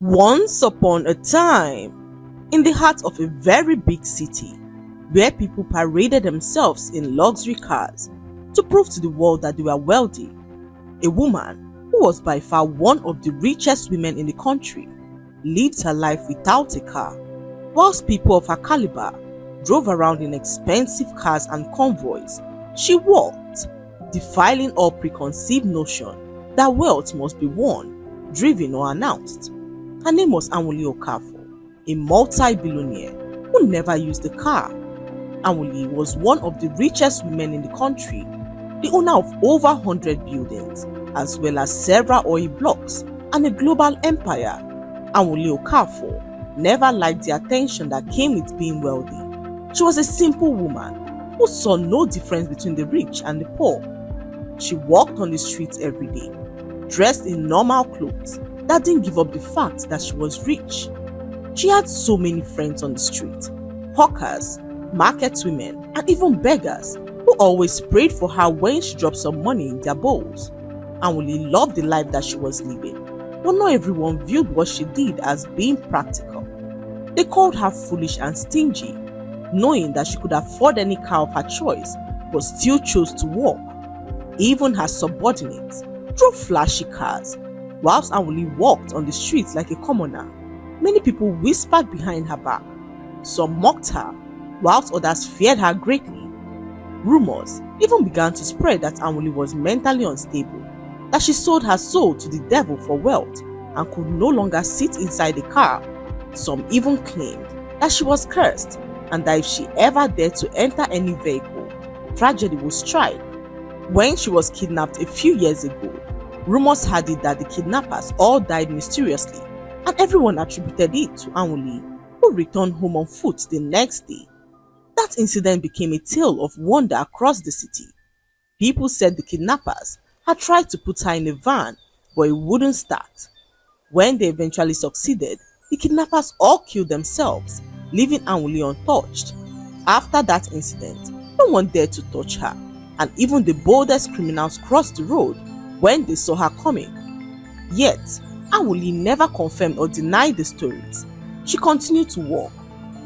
Once upon a time, in the heart of a very big city, where people paraded themselves in luxury cars to prove to the world that they were wealthy, a woman who was by far one of the richest women in the country lived her life without a car, whilst people of her caliber drove around in expensive cars and convoys. She walked, defiling all preconceived notion that wealth must be won, driven or announced. Her name was Anwuli Okafor, a multi-billionaire who never used a car. Anwuli was one of the richest women in the country, the owner of over 100 buildings, as well as several oil blocks and a global empire. Anwuli Okafor never liked the attention that came with being wealthy. She was a simple woman who saw no difference between the rich and the poor. She walked on the streets every day, dressed in normal clothes that didn't give up the fact that she was rich. She had so many friends on the street, hawkers, market women, and even beggars who always prayed for her when she dropped some money in their bowls. Anwuli loved the life that she was living, but not everyone viewed what she did as being practical. They called her foolish and stingy, knowing that she could afford any car of her choice but still chose to walk. Even her subordinates drove flashy cars, whilst Anwuli walked on the streets like a commoner. Many people whispered behind her back. Some mocked her, whilst others feared her greatly. Rumors even began to spread that Anwuli was mentally unstable, that she sold her soul to the devil for wealth and could no longer sit inside a car. Some even claimed that she was cursed and that if she ever dared to enter any vehicle, tragedy would strike. When she was kidnapped a few years ago, rumors had it that the kidnappers all died mysteriously, and everyone attributed it to Anwuli, who returned home on foot the next day. That incident became a tale of wonder across the city. People said the kidnappers had tried to put her in a van, but it wouldn't start. When they eventually succeeded, the kidnappers all killed themselves, leaving Anwuli untouched. After that incident, no one dared to touch her, and even the boldest criminals crossed the road when they saw her coming. Yet, Anwuli never confirmed or denied the stories. She continued to walk,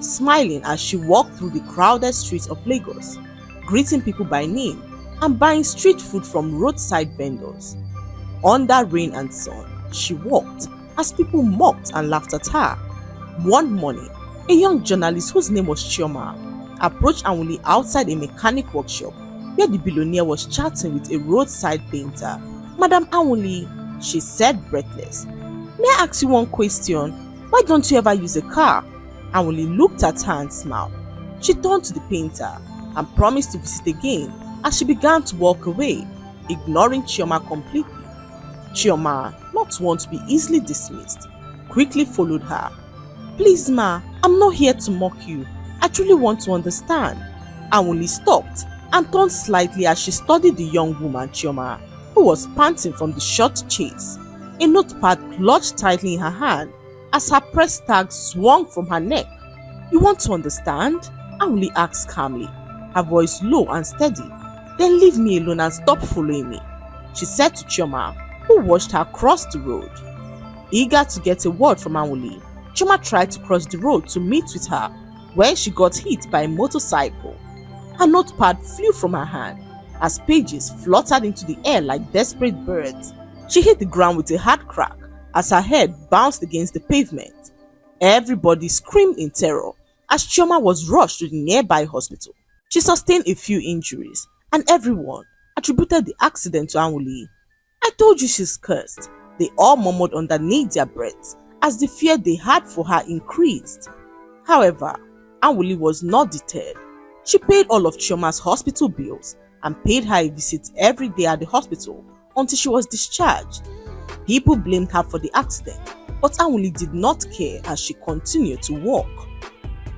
smiling as she walked through the crowded streets of Lagos, greeting people by name and buying street food from roadside vendors. Under rain and sun, she walked as people mocked and laughed at her. One morning, a young journalist whose name was Chioma approached Anwuli outside a mechanic workshop where the billionaire was chatting with a roadside painter. "Madam Anwuli," she said breathless, "may I ask you one question? Why don't you ever use a car?" Anwuli looked at her and smiled. She turned to the painter and promised to visit again as she began to walk away, ignoring Chioma completely. Chioma, not one to be easily dismissed, quickly followed her. "Please ma, I'm not here to mock you. I truly want to understand." Anwuli stopped and turned slightly as she studied the young woman Chioma, who was panting from the short chase. A notepad clutched tightly in her hand as her press tag swung from her neck. "You want to understand?" Anwuli asked calmly, her voice low and steady. "Then leave me alone and stop following me," she said to Chioma, who watched her cross the road. Eager to get a word from Anwuli, Chioma tried to cross the road to meet with her when she got hit by a motorcycle. Her notepad flew from her hand as pages fluttered into the air like desperate birds. She hit the ground with a hard crack as her head bounced against the pavement. Everybody screamed in terror as Chioma was rushed to the nearby hospital. She sustained a few injuries, and everyone attributed the accident to Anwuli. "I told you she's cursed," they all murmured underneath their breaths as the fear they had for her increased. However, Anwuli was not deterred. She paid all of Chioma's hospital bills and paid her a visit every day at the hospital until she was discharged. People blamed her for the accident, but Anwuli did not care as she continued to walk.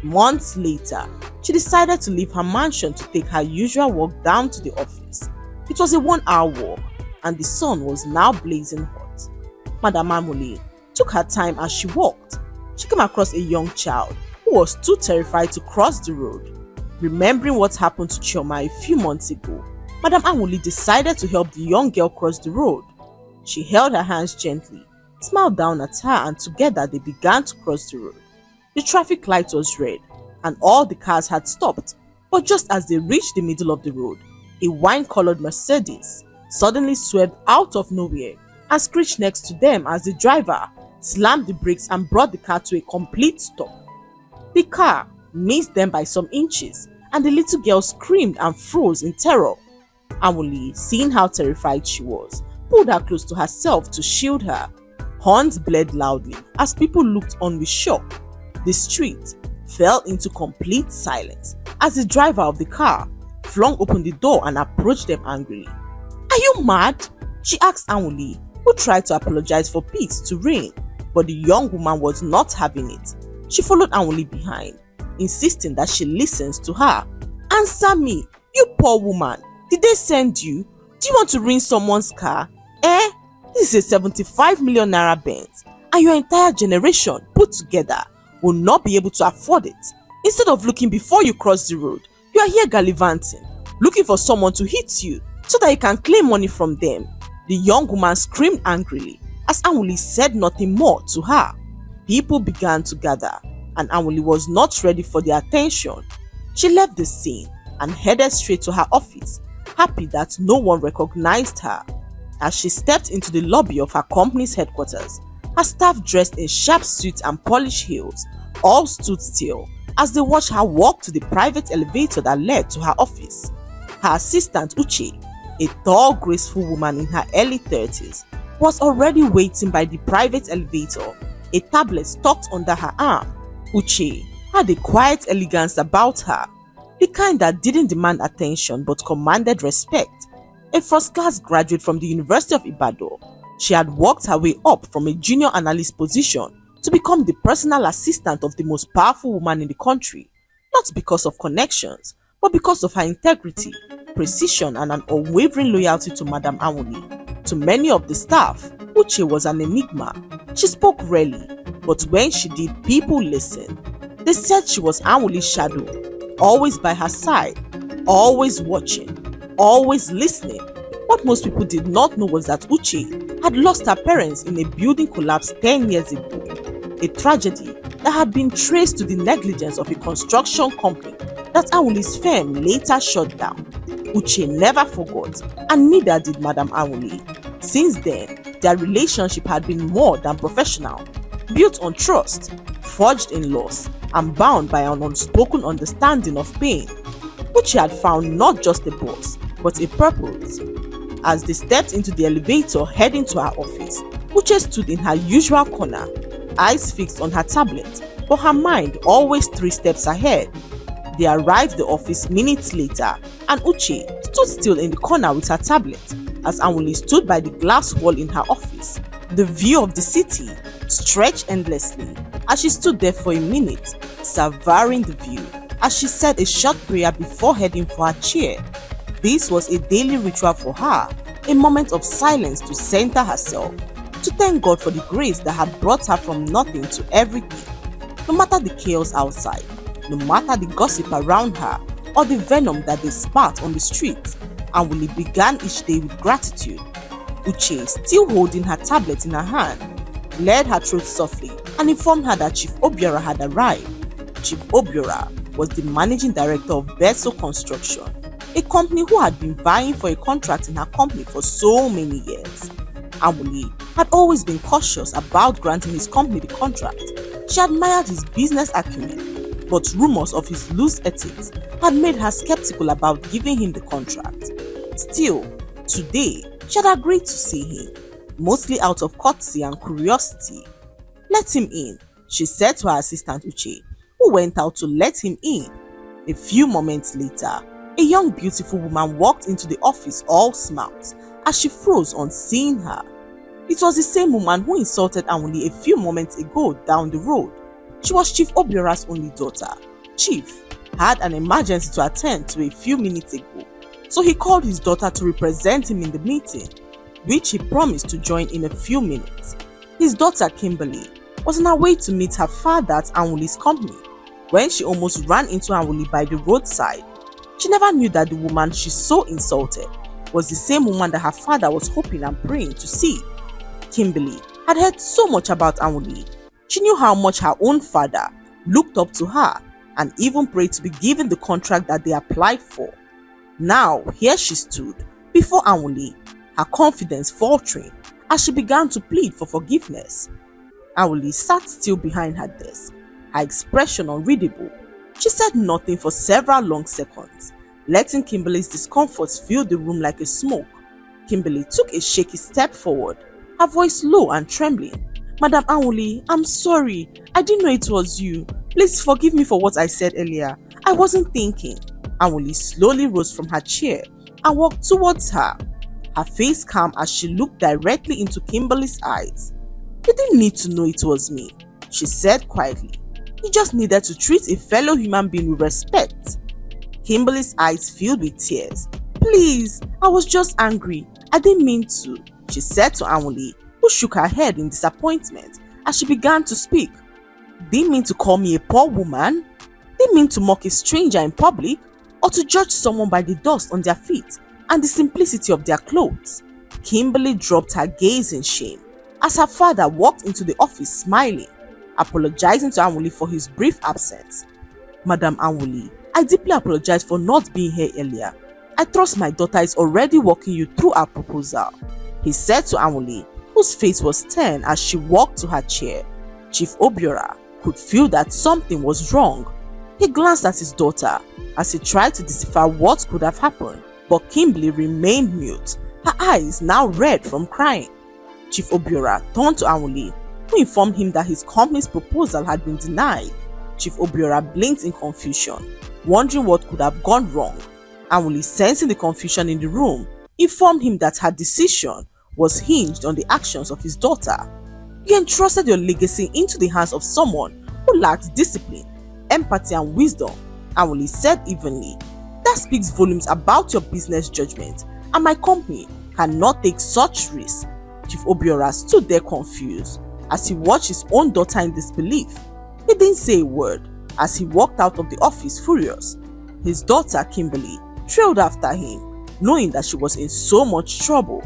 Months later, she decided to leave her mansion to take her usual walk down to the office. It was a 1-hour walk, and the sun was now blazing hot. Madam Anwuli took her time as she walked. She came across a young child who was too terrified to cross the road. Remembering what happened to Chioma a few months ago, Madam Anwuli decided to help the young girl cross the road. She held her hands gently smiled down at her, and together they began to cross the road. The traffic light was red and all the cars had stopped, but just as they reached the middle of the road, a wine-colored Mercedes suddenly swerved out of nowhere and screeched next to them as the driver slammed the brakes and brought the car to a complete stop. The car missed them by some inches and the little girl screamed and froze in terror. Anwuli, seeing how terrified she was, pulled her close to herself to shield her. Horns blared loudly as people looked on with shock. The street fell into complete silence as the driver of the car flung open the door and approached them angrily. "Are you mad?" she asked Anwuli, who tried to apologize for peace to reign, but the young woman was not having it. She followed Anwuli behind, insisting that she listens to her. "Answer me, you poor woman. Did they send you? Do you want to ruin someone's car? Eh? This is a 75 million naira Benz, and your entire generation put together will not be able to afford it. Instead of looking before you cross the road, you are here gallivanting, looking for someone to hit you so that you can claim money from them." The young woman screamed angrily as Anwuli said nothing more to her. People began to gather and Anwuli was not ready for their attention. She left the scene and headed straight to her office, happy that no one recognized her. As she stepped into the lobby of her company's headquarters, her staff dressed in sharp suits and polished heels all stood still as they watched her walk to the private elevator that led to her office. Her assistant Uche, a tall, graceful woman in her early 30s, was already waiting by the private elevator, a tablet tucked under her arm. Uche had a quiet elegance about her, the kind that didn't demand attention but commanded respect. A first-class graduate from the University of Ibadan, she had worked her way up from a junior analyst position to become the personal assistant of the most powerful woman in the country, not because of connections, but because of her integrity, precision, and an unwavering loyalty to Madam Anwuli. To many of the staff, Uche was an enigma. She spoke rarely, but when she did, people listened. They said she was Anwuli's shadow, always by her side, always watching, always listening. What most people did not know was that Uche had lost her parents in a building collapse 10 years ago, a tragedy that had been traced to the negligence of a construction company that Anwuli's firm later shut down. Uche never forgot, and neither did Madam Anwuli. Since then, their relationship had been more than professional, built on trust, forged in loss, and bound by an unspoken understanding of pain. Uche had found not just a boss, but a purpose. As they stepped into the elevator heading to her office, Uche stood in her usual corner, eyes fixed on her tablet, but her mind always 3 steps ahead. They arrived at the office minutes later, and Uche stood still in the corner with her tablet as Anwuli stood by the glass wall in her office. The view of the city stretched endlessly as she stood there for a minute, savoring the view, as she said a short prayer before heading for her chair. This was a daily ritual for her, a moment of silence to center herself, to thank God for the grace that had brought her from nothing to everything. No matter the chaos outside, no matter the gossip around her, or the venom that they spat on the streets, Anwuli began each day with gratitude. Uche, still holding her tablet in her hand, cleared her throat softly and informed her that Chief Obiora had arrived. Chief Obiora was the managing director of Beso Construction, a company who had been vying for a contract in her company for so many years. Anwuli had always been cautious about granting his company the contract. She admired his business acumen, but rumors of his loose ethics had made her skeptical about giving him the contract. Still, today, she had agreed to see him, mostly out of courtesy and curiosity. "Let him in," she said to her assistant Uche, who went out to let him in. A few moments later, a young beautiful woman walked into the office all smiles as she froze on seeing her. It was the same woman who insulted Anwuli a few moments ago down the road. She was Chief Obiora's only daughter. Chief had an emergency to attend to a few minutes ago, so he called his daughter to represent him in the meeting, which he promised to join in a few minutes. His daughter Kimberly was on her way to meet her father at Anwuli's company when she almost ran into Anwuli by the roadside. She never knew that the woman she so insulted was the same woman that her father was hoping and praying to see. Kimberly had heard so much about Anwuli. She knew how much her own father looked up to her and even prayed to be given the contract that they applied for. Now, here she stood before Anwuli, her confidence faltering as she began to plead for forgiveness. Anwuli sat still behind her desk, her expression unreadable. She said nothing for several long seconds, letting Kimberly's discomfort fill the room like a smoke. Kimberly took a shaky step forward, her voice low and trembling. "Madam Anwuli, I'm sorry. I didn't know it was you. Please forgive me for what I said earlier. I wasn't thinking." Anwuli slowly rose from her chair and walked towards her, her face calm as she looked directly into Kimberly's eyes. "You didn't need to know it was me," she said quietly. "You just needed to treat a fellow human being with respect." Kimberly's eyes filled with tears. "Please, I was just angry. I didn't mean to," she said to Anwuli, who shook her head in disappointment as she began to speak. "Didn't mean to call me a poor woman? Didn't mean to mock a stranger in public or to judge someone by the dust on their feet and the simplicity of their clothes." Kimberly dropped her gaze in shame as her father walked into the office smiling, apologizing to Anwuli for his brief absence. "Madam Anwuli, I deeply apologize for not being here earlier. I trust my daughter is already walking you through our proposal," he said to Anwuli, whose face was stern as she walked to her chair. Chief Obiora could feel that something was wrong. He glanced at his daughter as he tried to decipher what could have happened, but Kimberly remained mute, her eyes now red from crying. Chief Obiora turned to Anwuli, who informed him that his company's proposal had been denied. Chief Obiora blinked in confusion, wondering what could have gone wrong. Anwuli, sensing the confusion in the room, informed him that her decision was hinged on the actions of his daughter. "You entrusted your legacy into the hands of someone who lacks discipline, empathy and wisdom," Anwuli said evenly. "That speaks volumes about your business judgment, and my company cannot take such risks." Chief Obiora stood there confused as he watched his own daughter in disbelief. He didn't say a word as he walked out of the office furious. His daughter, Kimberly, trailed after him, knowing that she was in so much trouble.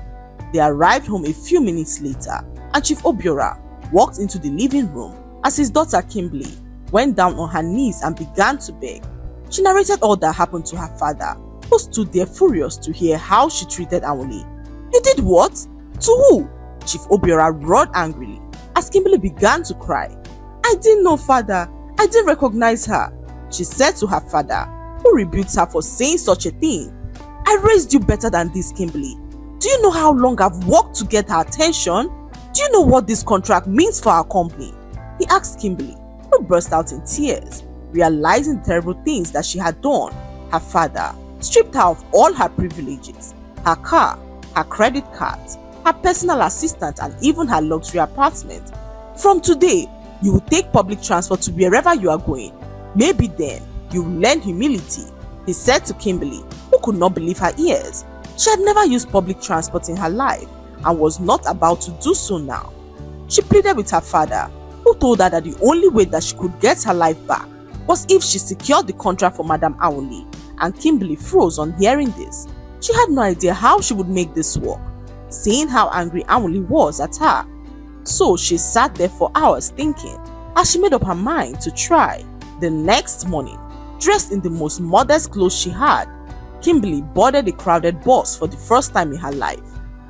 They arrived home a few minutes later, and Chief Obiora walked into the living room as his daughter, Kimberly, went down on her knees and began to beg. She narrated all that happened to her father, who stood there furious to hear how she treated Anwuli. "You did what? To who?" Chief Obiora roared angrily as Kimberly began to cry. "I didn't know, father. I didn't recognize her," she said to her father, who rebuked her for saying such a thing. "I raised you better than this, Kimberly. Do you know how long I've worked to get her attention? Do you know what this contract means for our company?" he asked Kimberly, who burst out in tears, realizing the terrible things that she had done. Her father stripped her of all her privileges, her car, her credit cards, her personal assistant and even her luxury apartment. "From today, you will take public transport to wherever you are going. Maybe then you will learn humility," he said to Kimberly, who could not believe her ears. She had never used public transport in her life and was not about to do so now. She pleaded with her father, who told her that the only way that she could get her life back was if she secured the contract for Madam Anwuli, and Kimberly froze on hearing this. She had no idea how she would make this work, seeing how angry Anwuli was at her. So she sat there for hours thinking as she made up her mind to try. The next morning, dressed in the most modest clothes she had, Kimberly boarded a crowded bus for the first time in her life.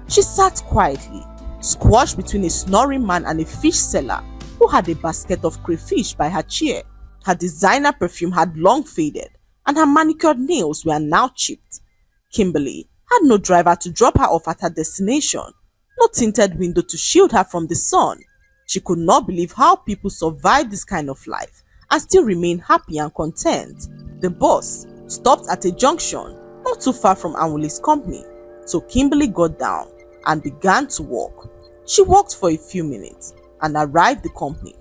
She sat quietly, squashed between a snoring man and a fish seller who had a basket of crayfish by her chair. Her designer perfume had long faded, and her manicured nails were now chipped. Kimberly had no driver to drop her off at her destination, no tinted window to shield her from the sun. She could not believe how people survive this kind of life and still remain happy and content. The bus stopped at a junction not too far from Anwuli's company, so Kimberly got down and began to walk. She walked for a few minutes and arrived the company,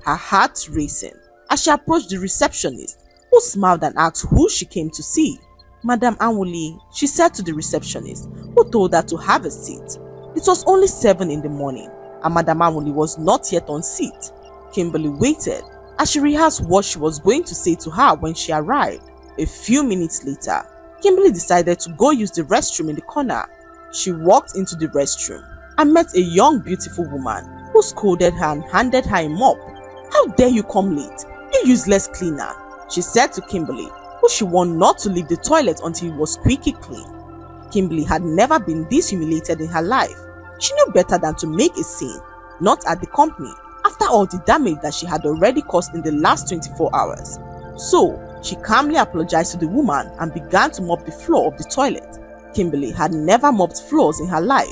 her heart racing as she approached the receptionist, who smiled and asked who she came to see. "Madam Anwuli," she said to the receptionist, who told her to have a seat. It was only 7 in the morning and Madam Anwuli was not yet on seat. Kimberly waited as she rehearsed what she was going to say to her when she arrived. A few minutes later, Kimberly decided to go use the restroom in the corner. She walked into the restroom and met a young beautiful woman who who scolded her and handed her a mop. "How dare you come late, you useless cleaner," she said to Kimberly, who she warned not to leave the toilet until it was squeaky clean. Kimberly had never been this humiliated in her life. She knew better than to make a scene, not at the company, after all the damage that she had already caused in the last 24 hours. So, she calmly apologized to the woman and began to mop the floor of the toilet. Kimberly had never mopped floors in her life.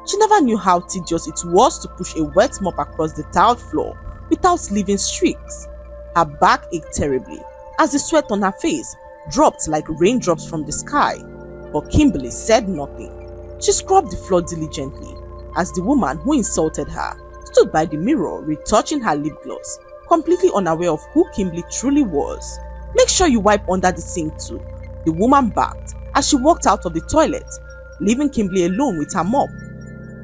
She never knew how tedious it was to push a wet mop across the tiled floor without leaving streaks. Her back ached terribly as the sweat on her face dropped like raindrops from the sky. But Kimberly said nothing. She scrubbed the floor diligently as the woman who insulted her stood by the mirror retouching her lip gloss, completely unaware of who Kimberly truly was. "Make sure you wipe under the sink too," the woman barked as she walked out of the toilet, leaving Kimberly alone with her mop.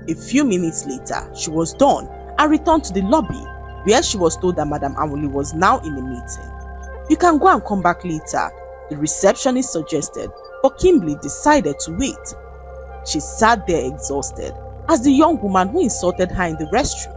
A few minutes later, she was done and returned to the lobby, where she was told that Madam Anwuli was now in a meeting. "You can go and come back later," the receptionist suggested, but Kimberly decided to wait. She sat there exhausted as the young woman who insulted her in the restroom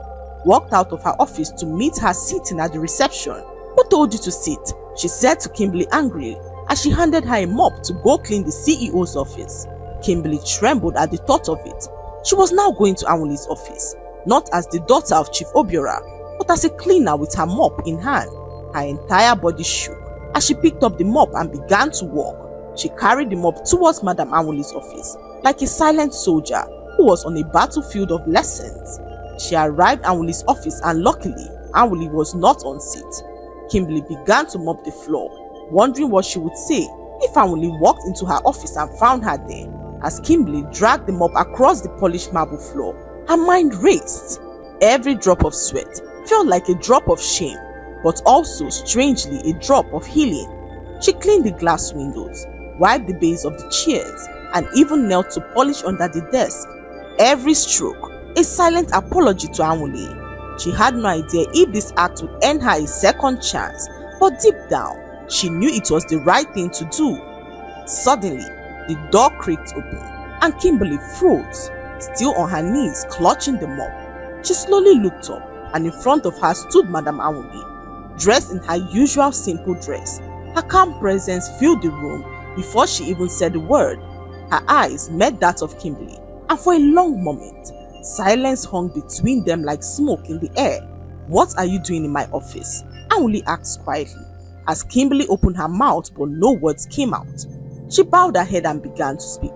walked out of her office to meet her sitting at the reception. "Who told you to sit?" she said to Kimberly angrily as she handed her a mop to go clean the CEO's office. Kimberly trembled at the thought of it. She was now going to Anwuli's office, not as the daughter of Chief Obiora, but as a cleaner with her mop in hand. Her entire body shook as she picked up the mop and began to walk. She carried the mop towards Madam Anwuli's office like a silent soldier who was on a battlefield of lessons. She arrived at Anwuli's office and luckily, Anwuli was not on seat. Kimberly began to mop the floor, wondering what she would say if Anwuli walked into her office and found her there. As Kimberly dragged the mop across the polished marble floor, her mind raced. Every drop of sweat felt like a drop of shame, but also strangely a drop of healing. She cleaned the glass windows, wiped the base of the chairs, and even knelt to polish under the desk. Every stroke, a silent apology to Anwuli. She had no idea if this act would earn her a second chance, but deep down, she knew it was the right thing to do. Suddenly, the door creaked open, and Kimberly froze, still on her knees clutching the mop. She slowly looked up, and in front of her stood Madam Anwuli, dressed in her usual simple dress. Her calm presence filled the room before she even said a word. Her eyes met that of Kimberly, and for a long moment, silence hung between them like smoke in the air. "What are you doing in my office?" Anwuli asked quietly, as Kimberly opened her mouth but no words came out. She bowed her head and began to speak.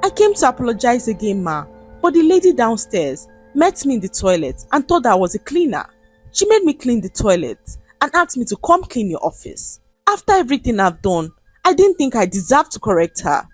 "I came to apologize again, ma, but the lady downstairs met me in the toilet and thought I was a cleaner. She made me clean the toilet and asked me to come clean your office. After everything I've done, I didn't think I deserved to correct her."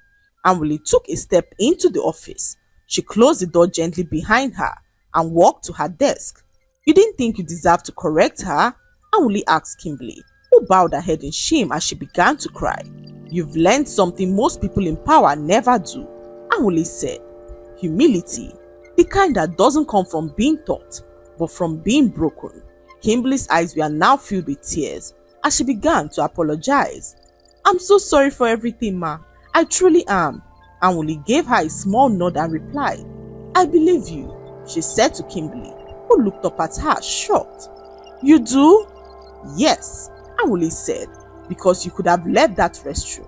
Anwuli took a step into the office. She closed the door gently behind her and walked to her desk. "You didn't think you deserved to correct her?" Anwuli asked Kimberly, who bowed her head in shame as she began to cry. "You've learned something most people in power never do," Anwuli said. "Humility, the kind that doesn't come from being taught, but from being broken." Kimberly's eyes were now filled with tears as she began to apologize. "I'm so sorry for everything, ma. I truly am." Anwuli gave her a small nod and replied, "I believe you," she said to Kimberly, who looked up at her shocked. "You do?" "Yes," Anwuli said, "because you could have left that restroom.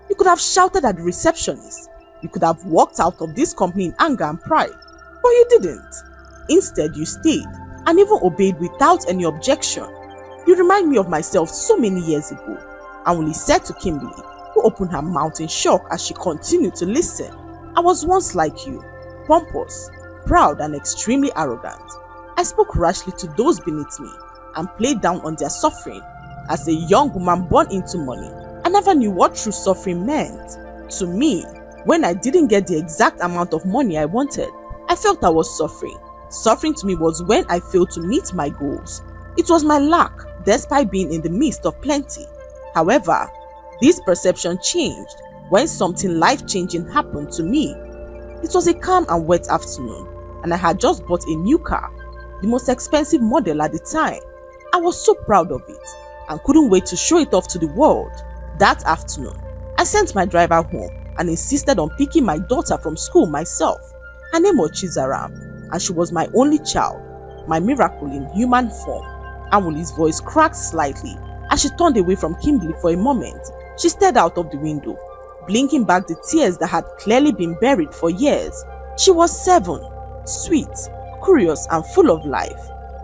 You could have shouted at the receptionist. You could have walked out of this company in anger and pride, but you didn't. Instead, you stayed and even obeyed without any objection. You remind me of myself so many years ago," Anwuli said to Kimberly, who opened her mouth in shock as she continued to listen. "I was once like you, pompous, proud, and extremely arrogant. I spoke rashly to those beneath me and played down on their suffering. As a young woman born into money, I never knew what true suffering meant. To me, when I didn't get the exact amount of money I wanted, I felt I was suffering. Suffering to me was when I failed to meet my goals. It was my lack, despite being in the midst of plenty. However, this perception changed when something life-changing happened to me. It was a calm and wet afternoon, and I had just bought a new car, the most expensive model at the time. I was so proud of it and couldn't wait to show it off to the world. That afternoon, I sent my driver home and insisted on picking my daughter from school myself. Her name was Chizaram, and she was my only child. my miracle in human form. Anwuli's voice cracked slightly as she turned away from Kimberly for a moment. She stared out of the window, blinking back the tears that had clearly been buried for years. She was 7, sweet, curious, and full of life.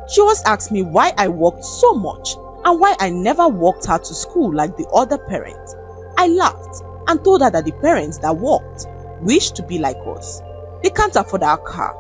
She always asked me why I worked so much and why I never walked her to school like the other parents. I laughed and told her that the parents that walked wished to be like us. They can't afford our car.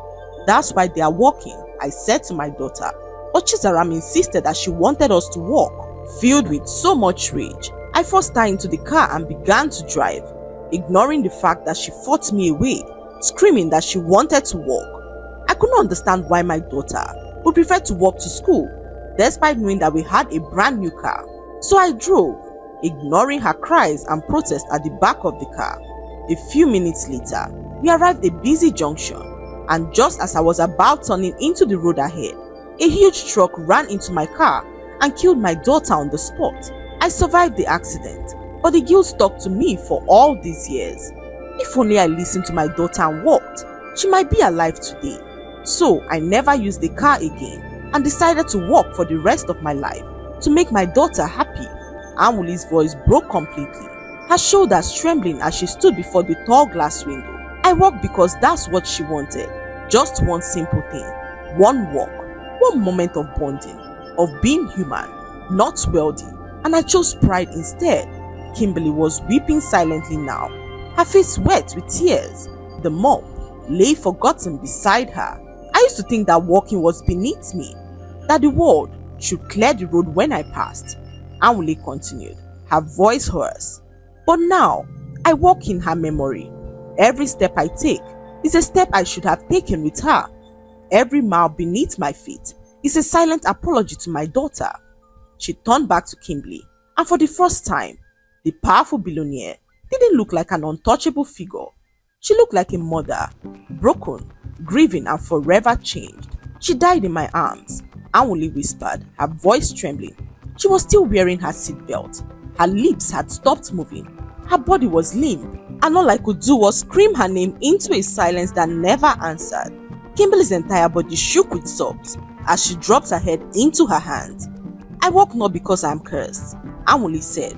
That's why they are walking, I said to my daughter. But Chizaram insisted that she wanted us to walk. Filled with so much rage, I forced her into the car and began to drive, ignoring the fact that she fought me away, screaming that she wanted to walk. I could not understand why my daughter would prefer to walk to school, despite knowing that we had a brand new car. So I drove, ignoring her cries and protests at the back of the car. A few minutes later, we arrived at a busy junction, and just as I was about turning into the road ahead, a huge truck ran into my car and killed my daughter on the spot. I survived the accident, but the guilt stuck to me for all these years. If only I listened to my daughter and walked, she might be alive today. So I never used the car again and decided to walk for the rest of my life to make my daughter happy. Anwuli's voice broke completely, her shoulders trembling as she stood before the tall glass window. I walked because that's what she wanted. Just one simple thing. One walk. One moment of bonding. Of being human. Not wealthy. And I chose pride instead. Kimberly was weeping silently now, her face wet with tears. The mop lay forgotten beside her. I used to think that walking was beneath me, that the world should clear the road when I passed. Anwuli continued, her voice hoarse. But now, I walk in her memory. Every step I take is a step I should have taken with her. Every mile beneath my feet is a silent apology to my daughter. She turned back to Kimberly, and for the first time, the powerful billionaire didn't look like an untouchable figure. She looked like a mother, broken, grieving, and forever changed. She died in my arms, Anwuli whispered, her voice trembling. She was still wearing her seatbelt. Her lips had stopped moving. Her body was limp, and all I could do was scream her name into a silence that never answered. Kimberly's entire body shook with sobs as she dropped her head into her hands. I walk not because I am cursed, Anwuli said,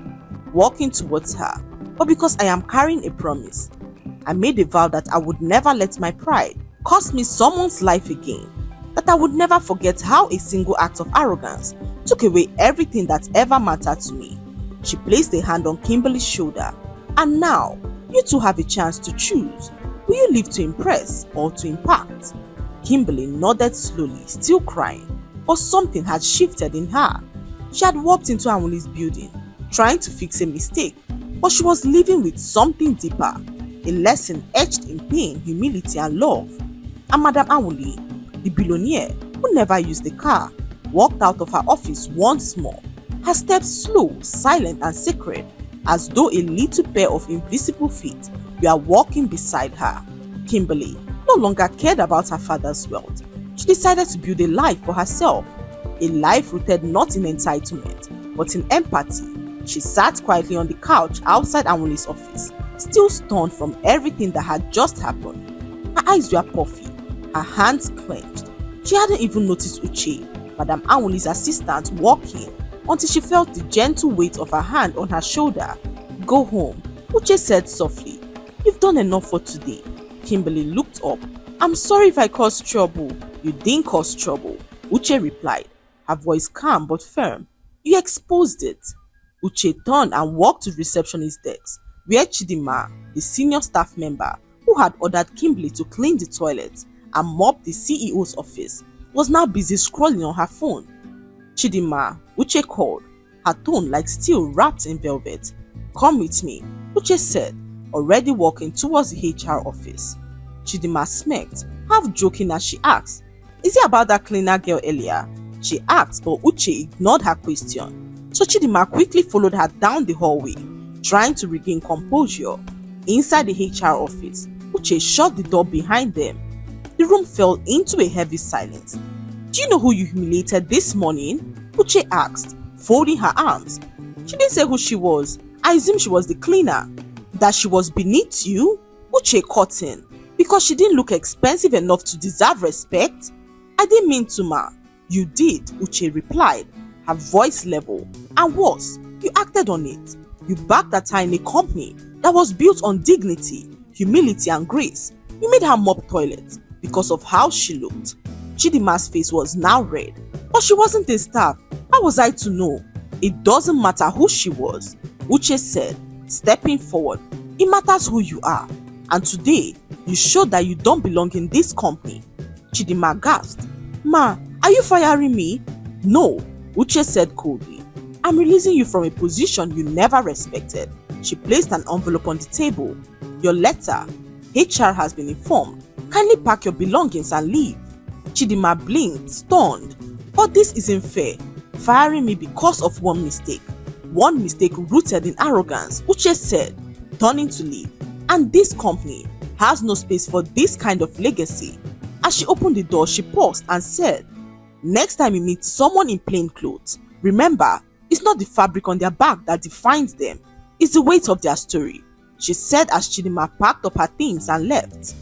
walking towards her, but because I am carrying a promise. I made a vow that I would never let my pride cost me someone's life again, that I would never forget how a single act of arrogance took away everything that ever mattered to me. She placed a hand on Kimberly's shoulder. And now, you two have a chance to choose. Will you live to impress or to impact? Kimberly nodded slowly, still crying, but something had shifted in her. She had walked into Anwuli's building, trying to fix a mistake, but she was living with something deeper, a lesson etched in pain, humility, and love. And Madam Anwuli, the billionaire who never used the car, walked out of her office once more, her steps slow, silent, and sacred, as though a little pair of invisible feet were walking beside her. Kimberly no longer cared about her father's wealth. She decided to build a life for herself, a life rooted not in entitlement, but in empathy. She sat quietly on the couch outside Anwuli's office, still stunned from everything that had just happened. Her eyes were puffy, her hands clenched. She hadn't even noticed Uche, Madam Anwuli's assistant, walk in until she felt the gentle weight of her hand on her shoulder. Go home, Uche said softly. You've done enough for today. Kimberly looked up. I'm sorry if I caused trouble. You didn't cause trouble, Uche replied, her voice calm but firm. You exposed it. Uche turned and walked to the receptionist's desk, where Chidima, the senior staff member who had ordered Kimberly to clean the toilet and mop the CEO's office, was now busy scrolling on her phone. Chidima, Uche called, her tone like steel wrapped in velvet. Come with me, Uche said, already walking towards the HR office. Chidima smirked, half joking as she asked, Is it about that cleaner girl earlier? She asked, but Uche ignored her question. So Chidima quickly followed her down the hallway, trying to regain composure. Inside the HR office, Uche shut the door behind them. The room fell into a heavy silence. Do you know who you humiliated this morning? Uche asked, folding her arms. She didn't say who she was. I assumed she was the cleaner. That she was beneath you? Uche cut in. Because she didn't look expensive enough to deserve respect? I didn't mean to, ma. You did, Uche replied, her voice level. And worse, you acted on it. You backed her in a company that was built on dignity, humility, and grace. You made her mop toilets because of how she looked. Chidima's face was now red, but she wasn't a staff. How was I to know? It doesn't matter who she was, Uche said, stepping forward. It matters who you are. And today, you showed that you don't belong in this company. Chidima gasped. Ma, are you firing me? No, Uche said coldly. I'm releasing you from a position you never respected. She placed an envelope on the table. Your letter. HR has been informed. Kindly pack your belongings and leave. Chidima blinked, stunned. But this isn't fair. Firing me because of one mistake. One mistake rooted in arrogance, Uche said, turning to leave. And this company has no space for this kind of legacy. As she opened the door, she paused and said, next time you meet someone in plain clothes, remember, it's not the fabric on their back that defines them. It's the weight of their story, she said as Chidima packed up her things and left.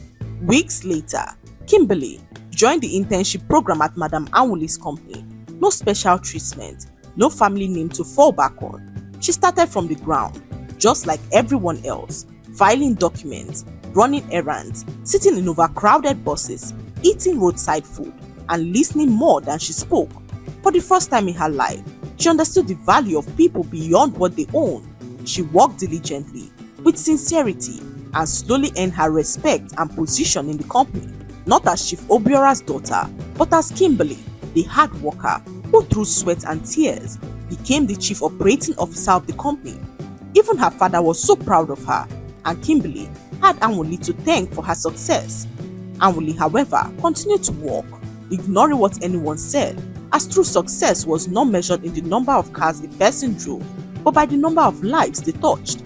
Weeks later, Kimberly joined the internship program at Madam Anwuli's company. No special treatment, no family name to fall back on. She started from the ground, just like everyone else, filing documents, running errands, sitting in overcrowded buses, eating roadside food, and listening more than she spoke. For the first time in her life, she understood the value of people beyond what they own. She worked diligently, with sincerity, and slowly earned her respect and position in the company, not as Chief Obiora's daughter, but as Kimberly, the hard worker who through sweat and tears became the chief operating officer of the company. Even her father was so proud of her, and Kimberly had Anwuli to thank for her success. Anwuli, however, continued to work, ignoring what anyone said, as true success was not measured in the number of cars a person drove, but by the number of lives they touched.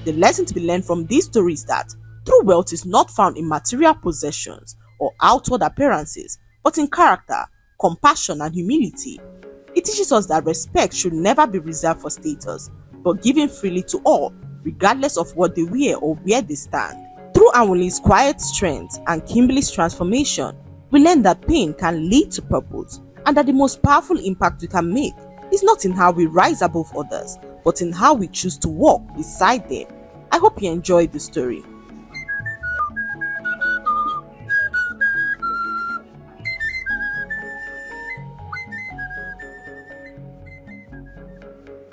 The lesson to be learned from this story is that true wealth is not found in material possessions or outward appearances, but in character, compassion, and humility. It teaches us that respect should never be reserved for status, but given freely to all, regardless of what they wear or where they stand. Through Anwuli's quiet strength and Kimberly's transformation, we learn that pain can lead to purpose, and that the most powerful impact we can make is not in how we rise above others, but in how we choose to walk beside them. I hope you enjoyed the story.